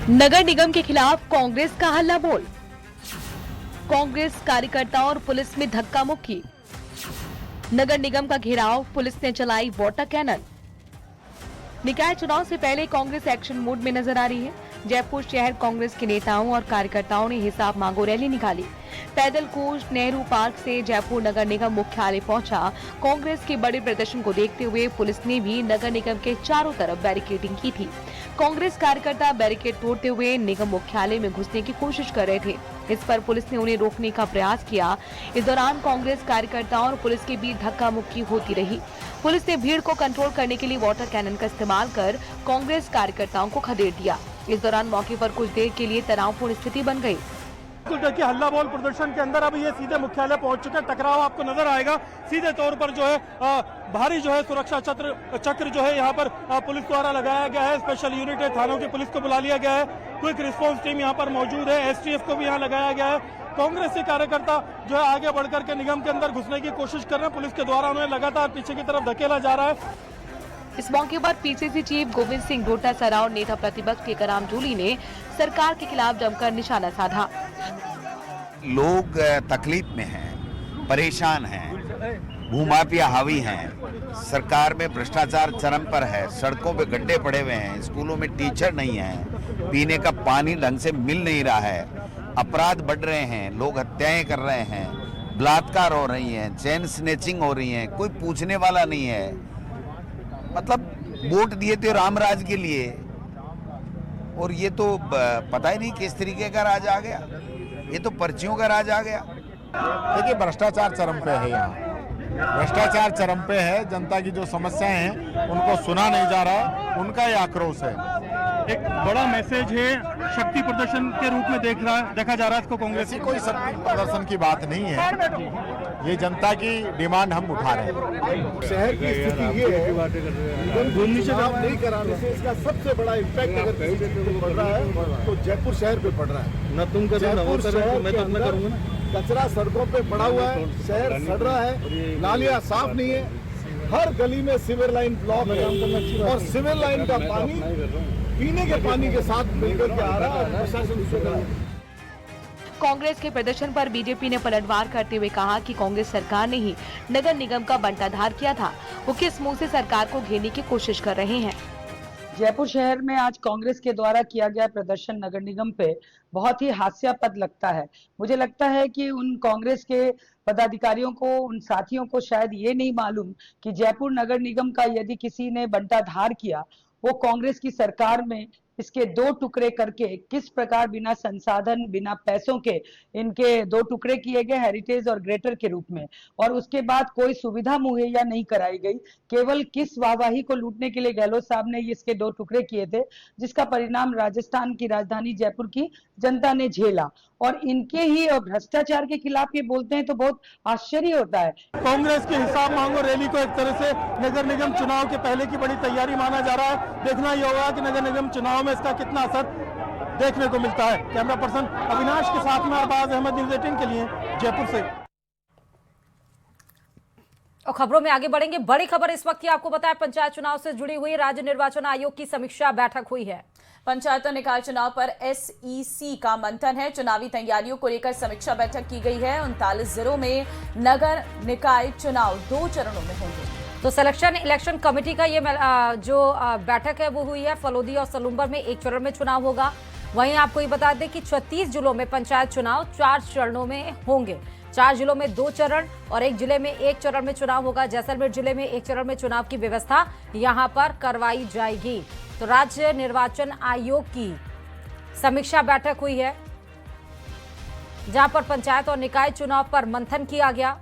नगर निगम के खिलाफ कांग्रेस का हल्ला बोल। कांग्रेस कार्यकर्ताओं और पुलिस में धक्का मुक्की। नगर निगम का घेराव, पुलिस ने चलाई वाटर कैनन। निकाय चुनाव से पहले कांग्रेस एक्शन मोड में नजर आ रही है। जयपुर शहर कांग्रेस के नेताओं और कार्यकर्ताओं ने हिसाब मांगो रैली निकाली। पैदल कूच नेहरू पार्क से जयपुर नगर निगम मुख्यालय पहुंचा। कांग्रेस के बड़े प्रदर्शन को देखते हुए पुलिस ने भी नगर निगम के चारों तरफ बैरिकेडिंग की थी। कांग्रेस कार्यकर्ता बैरिकेड तोड़ते हुए निगम मुख्यालय में घुसने की कोशिश कर रहे थे। इस पर पुलिस ने उन्हें रोकने का प्रयास किया। इस दौरान कांग्रेस कार्यकर्ताओं और पुलिस के बीच धक्का मुक्की होती रही। पुलिस ने भीड़ को कंट्रोल करने के लिए वाटर कैनन का इस्तेमाल कर कांग्रेस कार्यकर्ताओं को खदेड़ दिया। इस दौरान मौके पर कुछ देर के लिए तनावपूर्ण स्थिति बन गई। देखिए हल्ला बोल प्रदर्शन के अंदर अभी ये सीधे मुख्यालय पहुंच चुके हैं। टकराव आपको नजर आएगा। सीधे तौर पर जो है भारी जो है सुरक्षा चक्र जो है यहाँ पर पुलिस द्वारा लगाया गया है। स्पेशल यूनिट है, थानों की पुलिस को बुला लिया गया है। क्विक रिस्पांस टीम यहाँ पर मौजूद है। एसटीएफ को भी यहाँ लगाया गया है। कांग्रेस के कार्यकर्ता जो है आगे बढ़कर के निगम के अंदर घुसने की कोशिश कर रहे हैं। पुलिस के द्वारा उन्हें लगातार पीछे की तरफ धकेला जा रहा है। इस मौके पर पीसीसी चीफ गोविंद सिंह डोटासरा और नेता प्रतिपक्ष टीकाराम जूली ने सरकार के खिलाफ जमकर निशाना साधा। लोग तकलीफ में हैं, परेशान हैं, भूमाफिया हावी हैं, सरकार में भ्रष्टाचार चरम पर है, सड़कों पे गड्ढे पड़े हुए हैं, स्कूलों में टीचर नहीं हैं, पीने का पानी ढंग से मिल नहीं रहा है, अपराध बढ़ रहे हैं, लोग हत्याएं कर रहे हैं, बलात्कार हो रही हैं, चेन स्नेचिंग हो रही हैं, कोई पूछने वाला नहीं है। मतलब वोट दिए थे रामराज के लिए और ये तो पता ही नहीं किस तरीके का राज आ गया। ये तो पर्चियों का राज आ गया। देखिए भ्रष्टाचार चरम पे है, यहाँ भ्रष्टाचार चरम पे है। जनता की जो समस्याएं हैं उनको सुना नहीं जा रहा, उनका ये आक्रोश है। एक बड़ा मैसेज है, शक्ति प्रदर्शन के रूप में देखा जा रहा है इसको। कांग्रेस ऐसी कोई शक्ति प्रदर्शन की बात नहीं है, ये जनता की डिमांड हम उठा रहे हैं। शहर की स्थिति ये है, घूमने से काम नहीं कराने से इसका सबसे बड़ा इम्पैक्ट अगर किसी पड़ रहा है तो जयपुर शहर पे पड़ रहा है। ना तुम करो ना वो करो, मैं तो अंदर करूंगा ना। कचरा सड़कों पे पड़ा हुआ है, शहर सड़ रहा है, नालियां साफ नहीं है, हर गली में सीवर लाइन ब्लॉक है और सीवर लाइन का पानी पीने के पानी के साथ मिलकर के आ रहा है। प्रशासन उसको कांग्रेस के प्रदर्शन पर बीजेपी ने पलटवार करते हुए कहा कि कांग्रेस सरकार ने ही नगर निगम का बंटाधार किया था। वो किस मुंह से सरकार को घेरने की कोशिश कर रहे हैं। जयपुर शहर में आज कांग्रेस के द्वारा किया गया प्रदर्शन नगर निगम पे बहुत ही हास्यास्पद लगता है। मुझे लगता है कि उन कांग्रेस के पदाधिकारियों को, उन साथियों को शायद ये नहीं मालूम कि जयपुर नगर निगम का यदि किसी ने बंटाधार किया, वो कांग्रेस की सरकार में इसके दो टुकड़े करके किस प्रकार बिना संसाधन, बिना पैसों के इनके दो टुकड़े किए गए हेरिटेज और ग्रेटर के रूप में, और उसके बाद कोई सुविधा मुहैया नहीं कराई गई। केवल किस वाहवाही को लूटने के लिए गहलोत साहब ने इसके दो टुकड़े किए थे, जिसका परिणाम राजस्थान की राजधानी जयपुर की जनता ने झेला। और इनके ही भ्रष्टाचार के खिलाफ ये बोलते हैं तो बहुत आश्चर्य होता है। कांग्रेस की हिसाब मांगो रैली को एक तरह से नगर निगम चुनाव के पहले की बड़ी तैयारी माना जा रहा है। देखना ये होगा कि नगर निगम चुनाव में इसका कितना असर देखने को मिलता है। कैमरा पर्सन अविनाश के साथ में अरबाज अहमद, न्यूज़ 18 के लिए जयपुर से। और खबरों में आगे बढ़ेंगे। बड़ी खबर इस वक्त की आपको बताएं, पंचायत चुनाव से जुड़ी हुई राज्य निर्वाचन आयोग की समीक्षा बैठक हुई है। पंचायत और निकाय चुनाव पर एसईसी का मंथन है। चुनावी तैयारियों को लेकर समीक्षा बैठक की गई है। 39 जिलों में नगर निकाय चुनाव 2 चरणों में होंगे। तो सिलेक्शन इलेक्शन कमेटी का ये जो बैठक है वो हुई है। फलोदी और सलूम्बर में 1 चरण में चुनाव होगा। वहीं आपको ये बता दें कि 36 जिलों में पंचायत चुनाव 4 चरणों में होंगे। 4 जिलों में 2 चरण और 1 जिले में 1 चरण में चुनाव होगा। जैसलमेर जिले में 1 चरण में चुनाव की व्यवस्था यहां पर करवाई जाएगी। तो राज्य निर्वाचन आयोग की समीक्षा बैठक हुई है, जहां पर पंचायत और निकाय चुनाव पर मंथन किया गया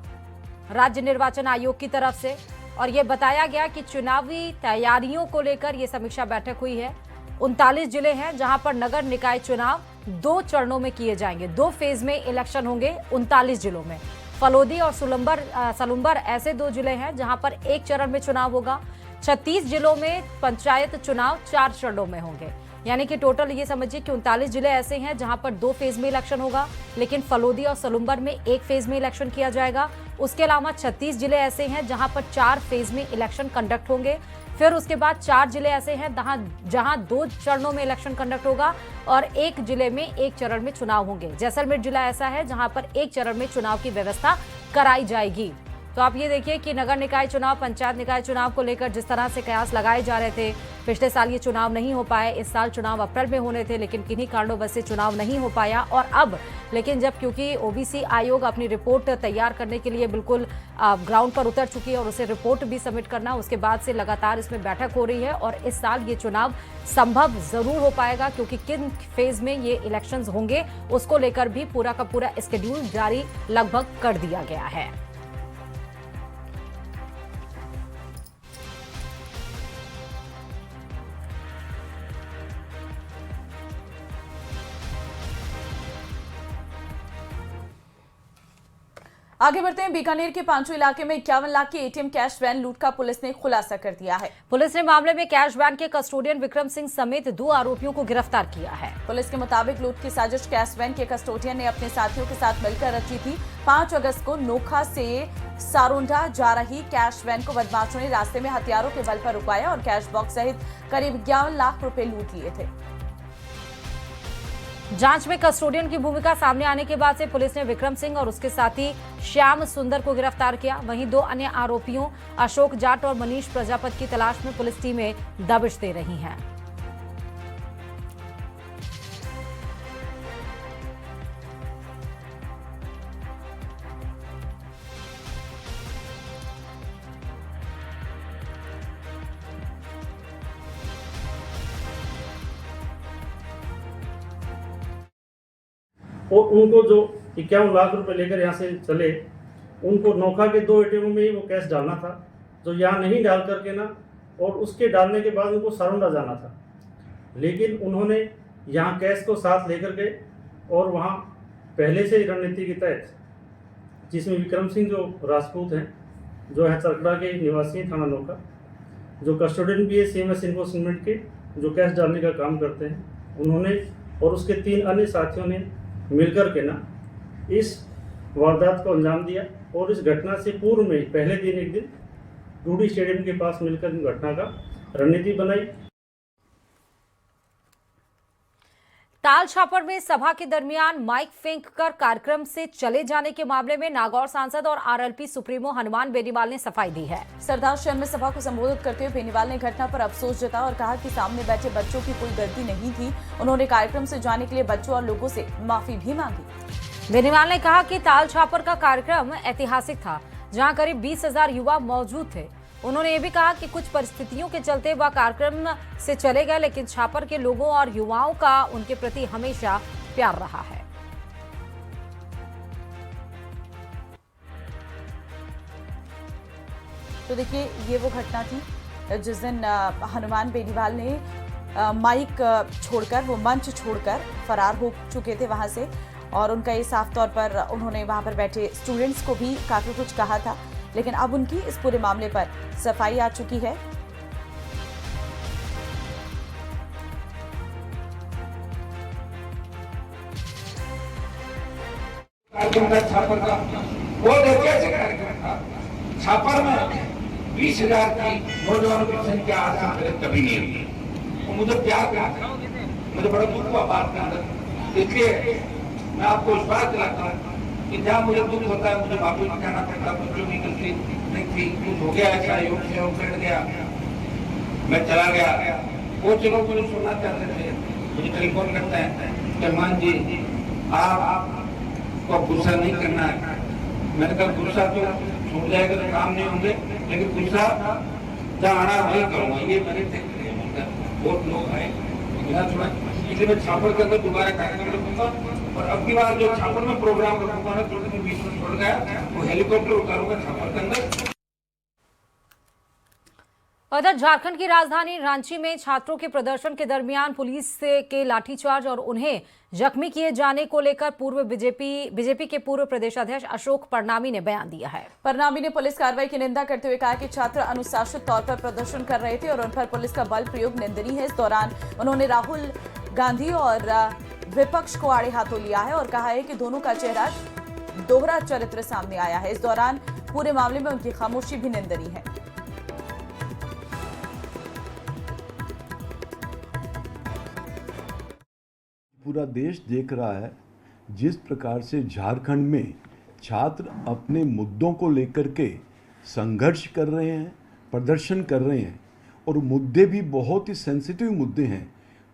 राज्य निर्वाचन आयोग की तरफ से, और ये बताया गया कि चुनावी तैयारियों को लेकर ये समीक्षा बैठक हुई है। 39 जिले हैं जहां पर नगर निकाय चुनाव 2 चरणों में किए जाएंगे। 2 फेज में इलेक्शन होंगे 39 जिलों में। फलोदी और सलूम्बर ऐसे 2 जिले हैं जहां पर 1 चरण में चुनाव होगा। 36 जिलों में पंचायत चुनाव 4 चरणों में होंगे। यानी कि टोटल ये समझिए कि 39 जिले ऐसे हैं जहां पर 2 फेज में इलेक्शन होगा, लेकिन फलोदी और सलूम्बर में 1 फेज में इलेक्शन किया जाएगा। उसके अलावा 36 जिले ऐसे हैं जहां पर 4 फेज में इलेक्शन कंडक्ट होंगे। फिर उसके बाद 4 जिले ऐसे हैं जहां 2 चरणों में इलेक्शन कंडक्ट होगा और 1 जिले में 1 चरण में चुनाव होंगे। जैसलमेर जिला ऐसा है जहां पर 1 चरण में चुनाव की व्यवस्था कराई जाएगी। तो आप ये देखिए कि नगर निकाय चुनाव, पंचायत निकाय चुनाव को लेकर जिस तरह से कयास लगाए जा रहे थे, पिछले साल ये चुनाव नहीं हो पाए, इस साल चुनाव अप्रैल में होने थे लेकिन किन्हीं कारणों वजह से चुनाव नहीं हो पाया। और अब लेकिन जब क्योंकि ओबीसी आयोग अपनी रिपोर्ट तैयार करने के लिए बिल्कुल ग्राउंड पर उतर चुकी है और उसे रिपोर्ट भी सबमिट करना, उसके बाद से लगातार इसमें बैठक हो रही है और इस साल ये चुनाव संभव जरूर हो पाएगा क्योंकि किन फेज में ये इलेक्शंस होंगे उसको लेकर भी पूरा का पूरा स्केड्यूल जारी लगभग कर दिया गया है। आगे बढ़ते हैं। बीकानेर के पांचों इलाके में 51 लाख की एटीएम कैश वैन लूट का पुलिस ने खुलासा कर दिया है। पुलिस ने मामले में कैश वैन के कस्टोडियन विक्रम सिंह समेत 2 आरोपियों को गिरफ्तार किया है। पुलिस के मुताबिक लूट की साजिश कैश वैन के कस्टोडियन ने अपने साथियों के साथ मिलकर रची थी। 5 अगस्त को नोखा से सारोंडा जा रही कैश वैन को बदमाशों ने रास्ते में हथियारों के बल पर रुकाया और कैश बॉक्स सहित करीब 51 लाख रुपए लूट लिए थे। जांच में कस्टोडियन की भूमिका सामने आने के बाद से पुलिस ने विक्रम सिंह और उसके साथी श्याम सुंदर को गिरफ्तार किया। वहीं 2 अन्य आरोपियों अशोक जाट और मनीष प्रजापत की तलाश में पुलिस टीमें दबिश दे रही हैं। और उनको जो 51 लाख रुपए लेकर यहाँ से चले, उनको नोखा के 2 एटीएम में ही वो कैश डालना था, जो यहाँ नहीं डाल करके ना, और उसके डालने के बाद उनको सारोंडा जाना था। लेकिन उन्होंने यहाँ कैश को साथ लेकर गए और वहाँ पहले से ही रणनीति के तहत, जिसमें विक्रम सिंह जो राजपूत हैं, जो है चरखड़ा के निवासी हैं थाना नोखा, जो कस्टोडियन भी है सीएमएस इन्फोर्समेंट के, जो कैश डालने का काम करते हैं, उन्होंने और उसके 3 अन्य साथियों ने मिलकर के ना इस वारदात को अंजाम दिया। और इस घटना से पूर्व में पहले दिन एक दिन रूडी स्टेडियम के पास मिलकर घटना का रणनीति बनाई। ताल छापर में सभा के दरमियान माइक फेंककर कार्यक्रम से चले जाने के मामले में नागौर सांसद और आरएलपी सुप्रीमो हनुमान बेनीवाल ने सफाई दी है। सरदार शहर में सभा को संबोधित करते हुए बेनीवाल ने घटना पर अफसोस जताया और कहा कि सामने बैठे बच्चों की कोई गलती नहीं थी। उन्होंने कार्यक्रम से जाने के लिए बच्चों और लोगों से माफी भी मांगी। बेनीवाल ने कहा कि ताल छापर का कार्यक्रम ऐतिहासिक था, जहाँ करीब 20,000 युवा मौजूद थे। उन्होंने ये भी कहा कि कुछ परिस्थितियों के चलते वह कार्यक्रम से चले गए, लेकिन छापर के लोगों और युवाओं का उनके प्रति हमेशा प्यार रहा है। तो देखिए, ये वो घटना थी जिस दिन हनुमान बेनीवाल ने माइक छोड़कर, वो मंच छोड़कर फरार हो चुके थे वहां से। और उनका ये साफ तौर पर उन्होंने वहां पर बैठे स्टूडेंट्स को भी काफी कुछ कहा था, लेकिन अब उनकी इस पूरे मामले पर सफाई आ चुकी है। छापर का वो कैसे कार्यक्रम था? छापर में 20,000 की नौजवानों की संख्या आज कभी नहीं हुई। तो मुझे प्यार करता है, मुझे बड़ा दुख हुआ बात के अंदर। इसलिए मैं आपको विश्वास दिलाता हूँ कि जहाँ मुझे दुख होता है मुझे माफी कहना पड़ता है। बच्चों की गलती नहीं थी, कुछ हो गया ऐसा, योग से योग बैठ गया, मैं चला गया। वो चलो मुझे सुनना चाहते थे, मुझे टेलीफोन करते हैं सलमान जी, आपको गुस्सा नहीं करना है। मैंने कहा गुस्सा तो छूट जाएगा तो काम नहीं होंगे, लेकिन गुस्सा जहाँ आना वही करूँगा। ये मैंने बहुत लोग आए, इसलिए मैं छापर के अंदर दोबारा कार्यक्रम रखूंगा। और अब की बार जो छापर में प्रोग्राम रखूंगा ना, जो बीच में छोड़ गया, वो हेलीकॉप्टर उतारूंगा छापर के अंदर। उधर झारखंड की राजधानी रांची में छात्रों के प्रदर्शन के दरमियान पुलिस के लाठीचार्ज और उन्हें जख्मी किए जाने को लेकर पूर्व बीजेपी के पूर्व प्रदेशाध्यक्ष अशोक परनामी ने बयान दिया है। परनामी ने पुलिस कार्रवाई की निंदा करते हुए कहा कि छात्र अनुशासित तौर पर प्रदर्शन कर रहे थे और उन पर पुलिस का बल प्रयोग निंदनीय है। इस दौरान उन्होंने राहुल गांधी और विपक्ष को आड़े हाथों लिया है और कहा है कि दोनों का चेहरा दोहरा चरित्र सामने आया है। इस दौरान पूरे मामले में उनकी खामोशी भी निंदनीय है। पूरा देश देख रहा है जिस प्रकार से झारखंड में छात्र अपने मुद्दों को लेकर के संघर्ष कर रहे हैं, प्रदर्शन कर रहे हैं, और मुद्दे भी बहुत ही सेंसिटिव मुद्दे हैं।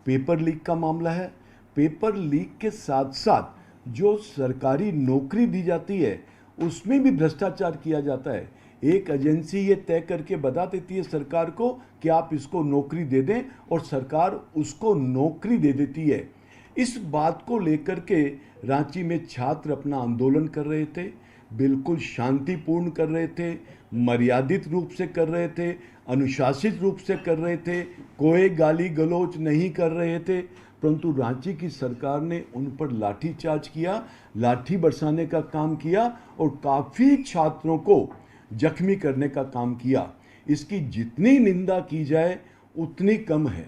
पेपर लीक का मामला है। पेपर लीक के साथ साथ जो सरकारी नौकरी दी जाती है उसमें भी भ्रष्टाचार किया जाता है। एक एजेंसी ये तय करके बता देती है सरकार को कि आप इसको नौकरी दे दें, और सरकार उसको नौकरी दे देती है। इस बात को लेकर के रांची में छात्र अपना आंदोलन कर रहे थे, बिल्कुल शांतिपूर्ण कर रहे थे, मर्यादित रूप से कर रहे थे, अनुशासित रूप से कर रहे थे, कोई गाली गलौज नहीं कर रहे थे। परंतु रांची की सरकार ने उन पर लाठीचार्ज किया, लाठी बरसाने का काम किया और काफ़ी छात्रों को जख्मी करने का काम किया। इसकी जितनी निंदा की जाए उतनी कम है।